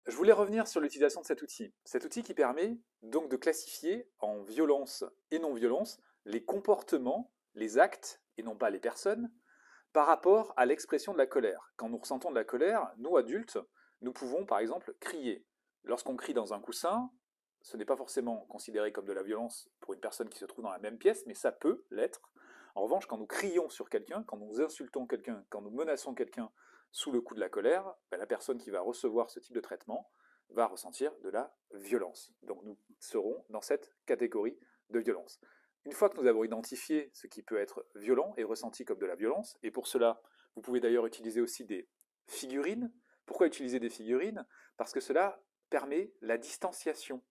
Je voulais revenir sur l'utilisation de cet outil. Cet outil qui permet donc de classifier en violence et non-violence les comportements, les actes, et non pas les personnes, par rapport à l'expression de la colère. Quand nous ressentons de la colère, nous adultes, nous pouvons par exemple crier. Lorsqu'on crie dans un coussin, ce n'est pas forcément considéré comme de la violence pour une personne qui se trouve dans la même pièce, mais ça peut l'être. En revanche, quand nous crions sur quelqu'un, quand nous insultons quelqu'un, quand nous menaçons quelqu'un sous le coup de la colère, ben, la personne qui va recevoir ce type de traitement va ressentir de la violence. Donc nous serons dans cette catégorie de violence. Une fois que nous avons identifié ce qui peut être violent et ressenti comme de la violence, et pour cela, vous pouvez d'ailleurs utiliser aussi des figurines. Pourquoi utiliser des figurines? Parce que cela permet la distanciation.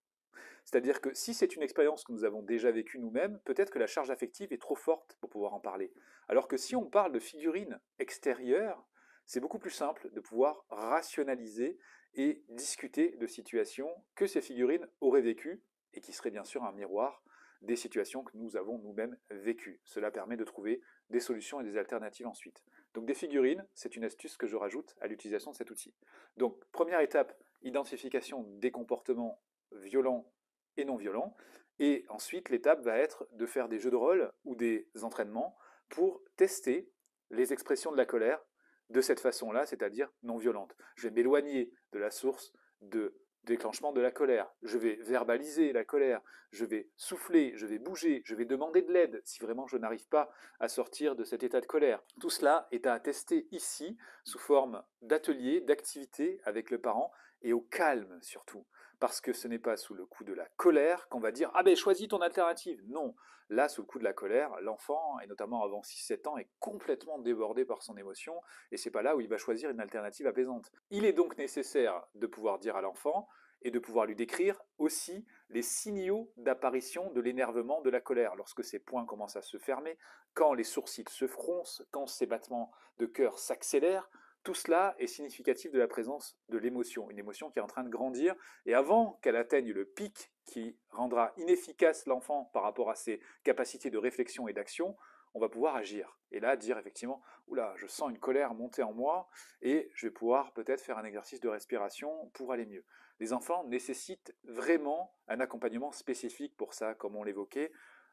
C'est-à-dire que si c'est une expérience que nous avons déjà vécue nous-mêmes, peut-être que la charge affective est trop forte pour pouvoir en parler. Alors que si on parle de figurines extérieures, c'est beaucoup plus simple de pouvoir rationaliser et discuter de situations que ces figurines auraient vécues et qui seraient bien sûr un miroir des situations que nous avons nous-mêmes vécues. Cela permet de trouver des solutions et des alternatives ensuite. Donc des figurines, c'est une astuce que je rajoute à l'utilisation de cet outil. Donc première étape, identification des comportements violents et non violents. Et ensuite, l'étape va être de faire des jeux de rôle ou des entraînements pour tester les expressions de la colère de cette façon-là, c'est-à-dire non violente. Je vais m'éloigner de la source de déclenchement de la colère. Je vais verbaliser la colère. Je vais souffler, je vais bouger, je vais demander de l'aide si vraiment je n'arrive pas à sortir de cet état de colère. Tout cela est à tester ici sous forme d'atelier, d'activité avec le parent et au calme surtout. Parce que ce n'est pas sous le coup de la colère qu'on va dire « Ah ben choisis ton alternative ». Non, là sous le coup de la colère, l'enfant, et notamment avant 6-7 ans, est complètement débordé par son émotion et c'est pas là où il va choisir une alternative apaisante. Il est donc nécessaire de pouvoir dire à l'enfant et de pouvoir lui décrire aussi les signaux d'apparition de l'énervement, de la colère, lorsque ses poings commencent à se fermer, quand les sourcils se froncent, quand ses battements de cœur s'accélèrent. Tout cela est significatif de la présence de l'émotion, une émotion qui est en train de grandir, et avant qu'elle atteigne le pic qui rendra inefficace l'enfant par rapport à ses capacités de réflexion et d'action, on va pouvoir agir. Et là, dire effectivement, oula, je sens une colère monter en moi, et je vais pouvoir peut-être faire un exercice de respiration pour aller mieux. Les enfants nécessitent vraiment un accompagnement spécifique pour ça, comme on l'évoquait.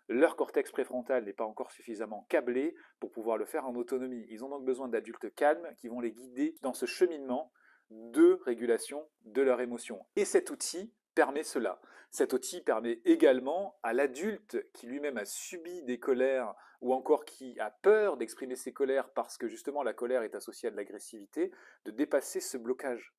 Leur cortex préfrontal n'est pas encore suffisamment câblé pour pouvoir le faire en autonomie. Ils ont donc besoin d'adultes calmes qui vont les guider dans ce cheminement de régulation de leurs émotions. Et cet outil permet cela. Cet outil permet également à l'adulte qui lui-même a subi des colères ou encore qui a peur d'exprimer ses colères parce que justement la colère est associée à de l'agressivité, de dépasser ce blocage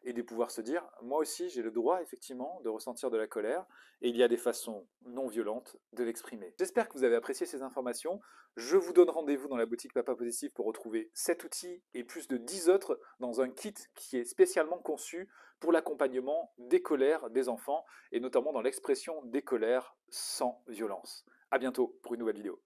et de pouvoir se dire, moi aussi j'ai le droit effectivement de ressentir de la colère et il y a des façons non violentes de l'exprimer. J'espère que vous avez apprécié ces informations. Je vous donne rendez-vous dans la boutique Papa Positif pour retrouver cet outil et plus de 10 autres dans un kit qui est spécialement conçu pour l'accompagnement des colères des enfants et notamment dans l'expression des colères sans violence. À bientôt pour une nouvelle vidéo.